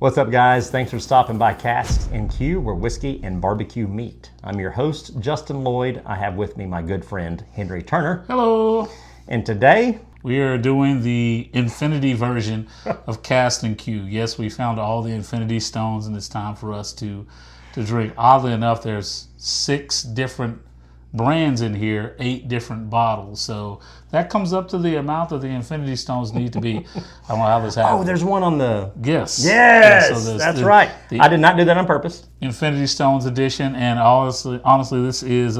What's up, guys? Thanks for stopping by Casks-n-Que, where whiskey and barbecue meet. I'm your host, Justin Lloyd. I have with me my good friend, Henry Turner. Hello. And today, we are doing the Infinity version of Casks-n-Que. Yes, we found all the Infinity stones, and it's time for us to drink. Oddly enough, there's 6 different brands in here, 8 different bottles. So that comes up to the amount that the Infinity stones need to be. I don't know how this happened. oh, there's one on the... Yes. Yes, Yeah, so that's right. I did not do that on purpose. Infinity Stones edition, and honestly, this is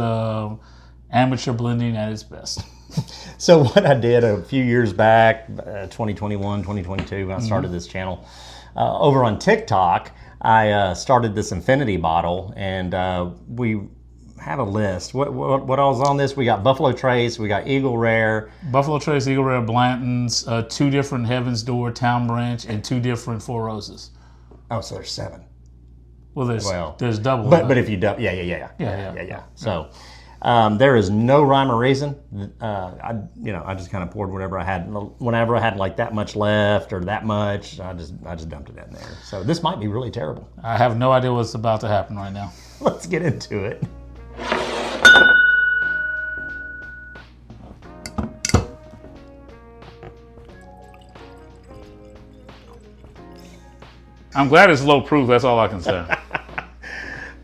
amateur blending at its best. So what I did a few years back, 2021, 2022, when I started this channel, over on TikTok, I started this Infinity bottle, and we have a list. What all's on this? We got Buffalo Trace, we got Eagle Rare. Buffalo Trace, Eagle Rare, Blanton's, 2 different Heaven's Door, Town Branch, and 2 different Four Roses. Oh, so there's 7. Well, there's double. But if you double, yeah. So there is no rhyme or reason. I just kind of poured whatever I had. Whenever I had like that much left or that much, I just dumped it in there. So this might be really terrible. I have no idea what's about to happen right now. Let's get into it. I'm glad it's low proof. That's all I can say.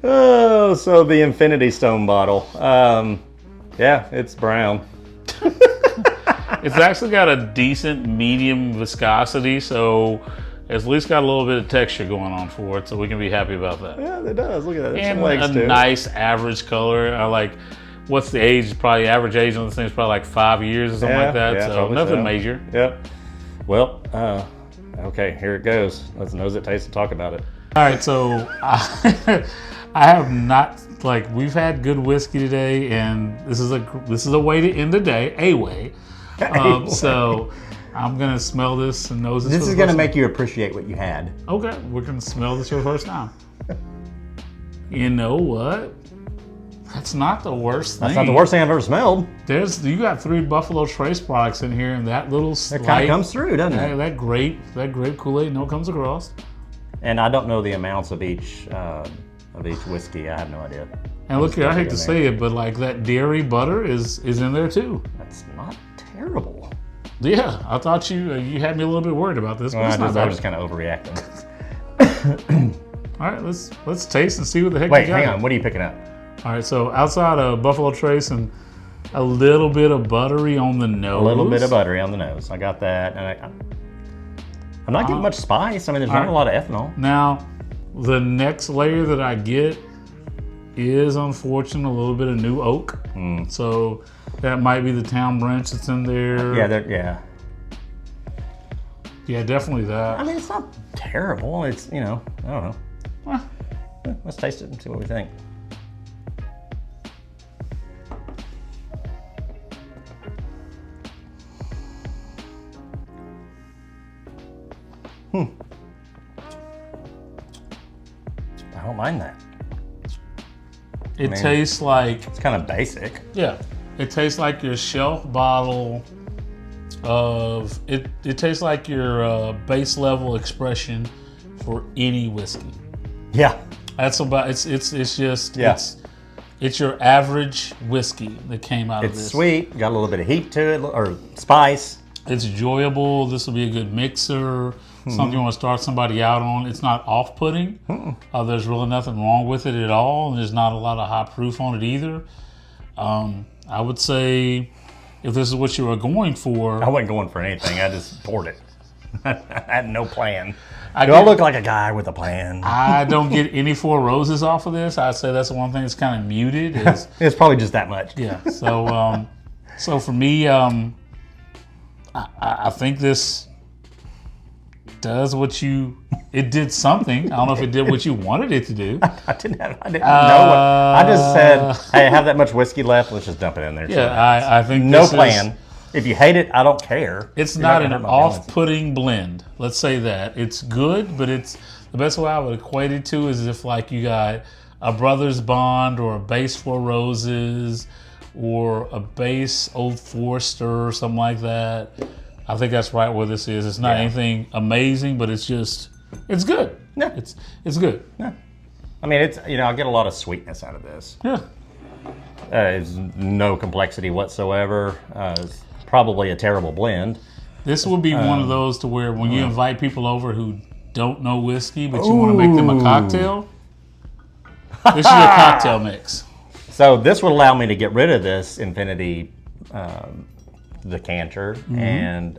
Oh, so the Infinity Stone bottle. Yeah, it's brown. It's actually got a decent medium viscosity, so it's at least got a little bit of texture going on for it, so we can be happy about that. Yeah, it does. Look at that. There's And some legs a to nice average color. I like, what's the age? Probably average age on this thing is probably like 5 years or something like that. So nothing major. Yep. Well, okay, here it goes. Let's nose it, taste it, talk about it. All right, so I have not, we've had good whiskey today, and this is a way to end the day, a way. So I'm gonna smell this and nose this. This is gonna make you appreciate what you had. Okay, we're gonna smell this for the first time. You know what? That's not the worst thing. That's not the worst thing I've ever smelled. You got 3 Buffalo Trace products in here, and that little slight, it kind of comes through, doesn't it? That grape Kool-Aid, no, comes across. And I don't know the amounts of each whiskey. I have no idea. And look here, I hate to say it, but that dairy butter is in there too. That's not terrible. Yeah, I thought you had me a little bit worried about this. But well, I was just kind of overreacting. All right, let's taste and see what the heck. Wait, hang on. What are you picking up? All right, so outside of Buffalo Trace and a little bit of buttery on the nose. A little bit of buttery on the nose. I got that. And I'm not getting much spice. I mean, there's not a lot of ethanol. Now, the next layer that I get is, unfortunately, a little bit of new oak. So that might be the Town Branch that's in there. Yeah. Yeah, definitely that. I mean, it's not terrible. It's, I don't know. Well, let's taste it and see what we think. I don't mind that. It tastes like... It's kind of basic. Yeah. It tastes like your shelf bottle of... It tastes like your base level expression for any whiskey. Yeah. That's about... It's just... Yeah. It's your average whiskey that came out of this. It's sweet. Got a little bit of heat to it, or spice. It's enjoyable. This will be a good mixer. Something you want to start somebody out on. It's not off-putting. There's really nothing wrong with it at all. And there's not a lot of high proof on it either. I would say if this is what you were going for... I wasn't going for anything. I just poured it. I had no plan. I look like a guy with a plan? I don't get any Four Roses off of this. I'd say that's the one thing that's kind of muted. It's probably just that much. Yeah. So, so for me, I think this does what it did something. I don't know if it did what you wanted it to do. I didn't know what, I just said, hey, I have that much whiskey left, let's just dump it in there. Yeah, I think no plan. If you hate it, I don't care. It's not an off-putting blend. Let's say that. It's good, but it's the best way I would equate it to is if you got a Brothers Bond or a base Four Roses or a base Old Forester or something like that. I think that's right where this is. It's not anything amazing, but it's just It's good. Yeah. It's good. Yeah. I mean, it's I get a lot of sweetness out of this. Yeah. It's no complexity whatsoever. It's probably a terrible blend. This would be one of those to where when you invite people over who don't know whiskey, but you want to make them a cocktail, this is your cocktail mix. So this would allow me to get rid of this Infinity decanter and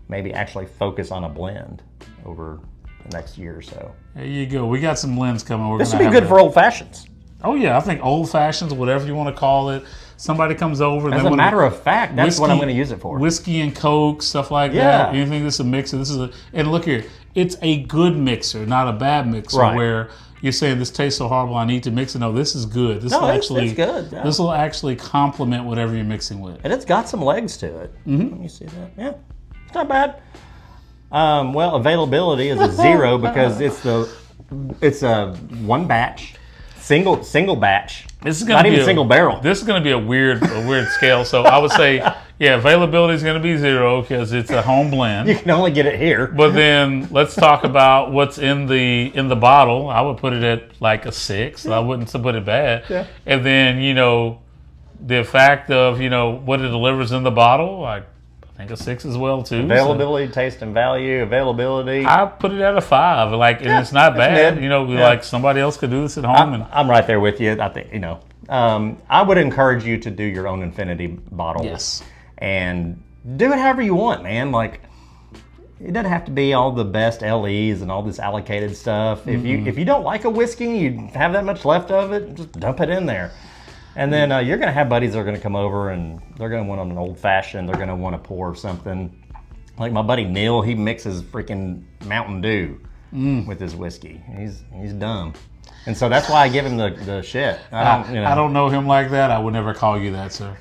maybe actually focus on a blend over the next year or so. There you go. We got some blends coming. This would be good for old fashions. Oh yeah, I think old fashions, whatever you want to call it. Somebody comes over. As a matter of fact, that's what I'm going to use it for. Whiskey and Coke, stuff like that. Anything that's a mixer. And look here, it's a good mixer, not a bad mixer. Right. Where you're saying this tastes so horrible, I need to mix it. No, this is good. This it's good. Yeah. This will actually complement whatever you're mixing with. And it's got some legs to it. Let me see that. Yeah, it's not bad. Well, availability is a 0 because it's a one batch, single batch. This is gonna not even single barrel. This is going to be a weird scale. So I would say, availability is going to be 0 because it's a home blend. You can only get it here. But then let's talk about what's in the bottle. I would put it at like a 6. I wouldn't put it bad. Yeah. And then the fact of what it delivers in the bottle, I think a 6 as well too. Availability, taste, and value. Availability. I put it at a 5. And it's not bad. Like somebody else could do this at home. I'm right there with you. I think I would encourage you to do your own Infinity bottle. Yes. And do it however you want, man. Like, it doesn't have to be all the best LEs and all this allocated stuff. If you don't like a whiskey, you have that much left of it, just dump it in there. And then you're going to have buddies that are going to come over and they're going to want an old fashioned. They're going to want to pour something. Like my buddy Neil, he mixes freaking Mountain Dew with his whiskey. He's dumb. And so that's why I give him the shit. I don't know him like that. I would never call you that, sir.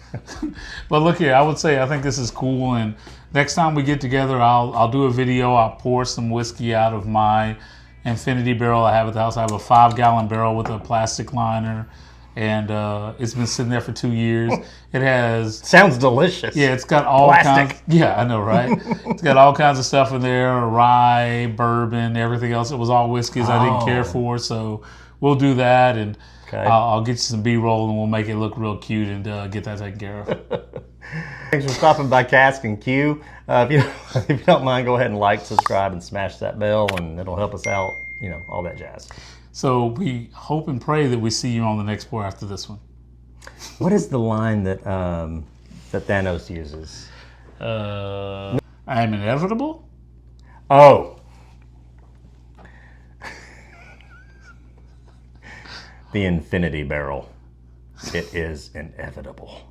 But look here, I would say I think this is cool. And next time we get together, I'll do a video. I'll pour some whiskey out of my Infinity barrel I have at the house. I have a 5-gallon barrel with a plastic liner. And it's been sitting there for 2 years. It has... Sounds delicious. Yeah, it's got all plastic. kinds... Yeah, I know, right? It's got all kinds of stuff in there. Rye, bourbon, everything else. It was all whiskeys I didn't care for. So we'll do that. And I'll get you some B-roll and we'll make it look real cute and get that taken care of. Thanks for stopping by Casks-n-Que. If you don't mind, go ahead and like, subscribe, and smash that bell. And it'll help us out. All that jazz. So we hope and pray that we see you on the next pour after this one. What is the line that Thanos uses? I am inevitable? Oh. The Infinity barrel. It is inevitable.